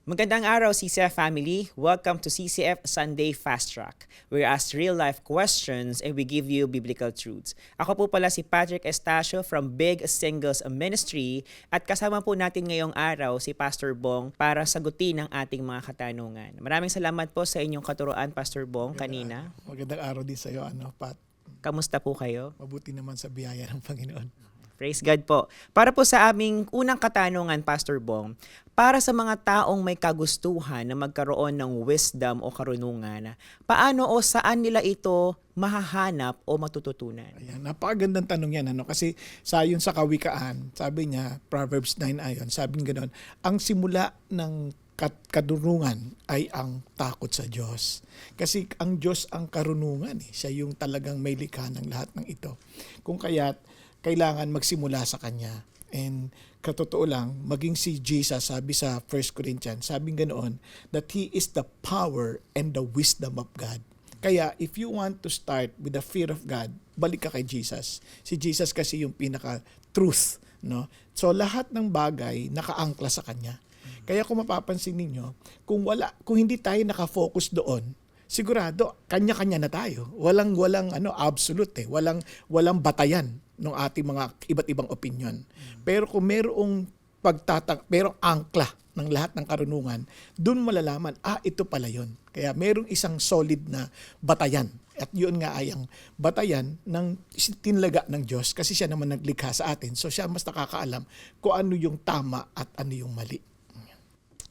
Magandang araw, CCF family. Welcome to CCF Sunday Fast Track. We ask real-life questions and we give you biblical truths. Ako po pala si Patrick Estacio from Big Singles Ministry at kasama po natin ngayong araw si Pastor Bong para sagutin ang ating mga katanungan. Maraming salamat po sa inyong katuruan, Pastor Bong, kanina. Magandang araw din sa iyo, Pat. Kamusta po kayo? Mabuti naman sa biyaya ng Panginoon. Praise God po. Para po sa aming unang katanungan, Pastor Bong, para sa mga taong may kagustuhan na magkaroon ng wisdom o karunungan, paano o saan nila ito mahahanap o matututunan? Ayan, napakagandang tanong yan. Kasi sayon sa kawikaan, sabi niya, Proverbs 9 ayon, sabi niya ganoon, ang simula ng kadurungan ay ang takot sa Diyos. Kasi ang Diyos ang karunungan. Siya yung talagang may likha ng lahat ng ito. Kung kaya't kailangan magsimula sa Kanya. And katotoo lang, maging si Jesus, sabi sa 1 Corinthians, sabi ganoon, that He is the power and the wisdom of God. Kaya if you want to start with the fear of God, balik ka kay Jesus. Si Jesus kasi yung pinaka-truth. No? So lahat ng bagay nakaangkla sa Kanya. Kaya kung mapapansin ninyo, kung hindi tayo nakafocus doon, sigurado kanya-kanya na tayo. Walang absolute walang batayan ng ating mga iba't ibang opinion. Pero kung merong merong angkla ng lahat ng karunungan, doon malalaman, ito pala yon. Kaya merong isang solid na batayan. At yun nga ay ang batayan ng tinlaga ng Diyos kasi siya naman naglikha sa atin. So siya mas nakakaalam kung ano yung tama at ano yung mali.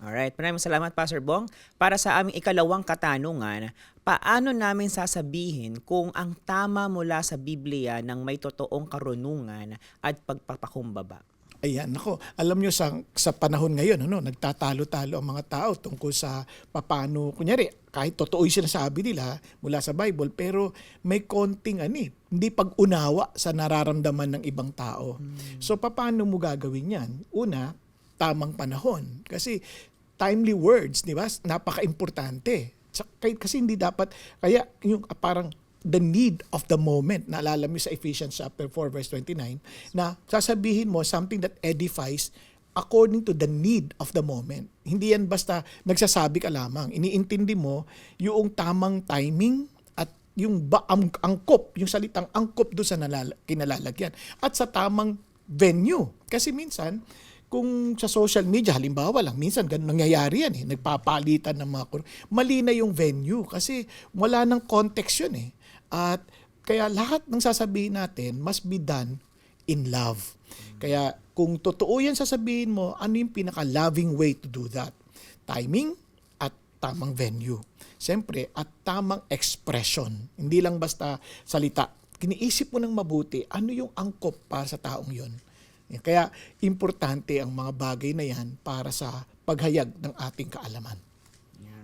Alright, maraming salamat, Pastor Bong. Para sa aming ikalawang katanungan, paano namin sasabihin kung ang tama mula sa Biblia ng may totoong karunungan at pagpapakumbaba? Ayan, alam nyo sa panahon ngayon, nagtatalo-talo ang mga tao tungkol sa paano, kunyari, kahit totoo yung sinasabi nila mula sa Bible, pero may konting hindi pag-unawa sa nararamdaman ng ibang tao. So, paano mo gagawin yan? Una, tamang panahon. Kasi timely words, di ba? Napaka-importante. Kasi hindi dapat, kaya yung parang the need of the moment, naalala mo sa Ephesians chapter 4 verse 29, na sasabihin mo something that edifies according to the need of the moment. Hindi yan basta nagsasabi ka lamang. Iniintindi mo yung tamang timing at yung angkop, yung salitang angkop doon sa kinalalagyan. At sa tamang venue. Kasi minsan, kung sa social media, halimbawa lang, minsan ganun nangyayari yan nagpapalitan ng mga mali na yung venue kasi wala nang context yun At kaya lahat ng sasabihin natin must be done in love. Kaya kung totoo yan sasabihin mo, ano yung pinaka-loving way to do that? Timing at tamang venue. Siyempre, at tamang expression. Hindi lang basta salita. Kiniisip mo ng mabuti, ano yung angkop para sa taong yon. Kaya importante ang mga bagay na yan para sa paghayag ng ating kaalaman.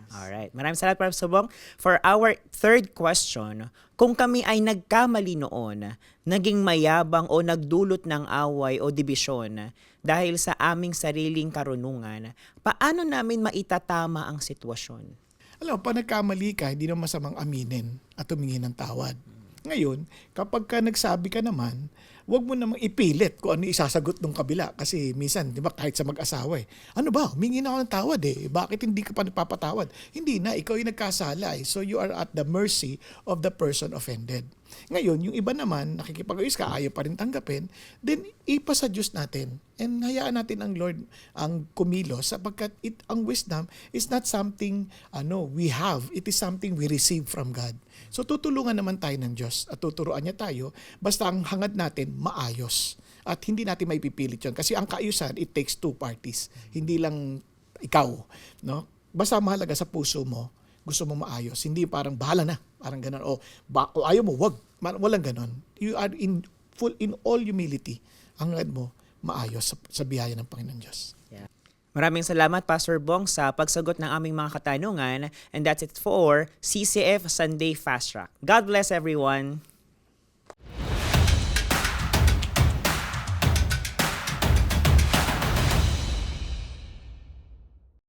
Alright. Maraming salamat, Pastor Bong. For our third question, kung kami ay nagkamali noon, naging mayabang o nagdulot ng away o dibisyon dahil sa aming sariling karunungan, paano namin maitatama ang sitwasyon? Alam mo, pag nagkamali ka, hindi naman masamang aminin at humingi ng tawad. Ngayon, kapag ka nagsabi ka naman, huwag mo namang ipilit kung ano isasagot ng kabila. Kasi minsan, di ba, kahit sa mag-asawa ano ba, humingi na ako ng tawad Bakit hindi ka pa nagpapatawad? Hindi na, ikaw yung nagkasala So you are at the mercy of the person offended. Ngayon, yung iba naman, nakikipag-ayos ka, ayaw pa rin tanggapin, then ipa sa Diyos natin. And hayaan natin ang Lord ang kumilos sapagkat ang wisdom is not something we have. It is something we receive from God. So tutulungan naman tayo ng Diyos at tuturuan niya tayo basta ang hangad natin maayos. At hindi natin maipipilit yun. Kasi ang kaayusan, it takes two parties. Hindi lang ikaw. Basta mahalaga sa puso mo, gusto mo maayos. Hindi parang bahala na. Parang ganun. O ayaw mo, wag. Walang ganun. You are in all humility. Hangad mo maayos sa biyaya ng Panginoon Diyos. Maraming salamat, Pastor Bong, sa pagsagot ng aming mga katanungan. And that's it for CCF Sunday Fast Track. God bless everyone.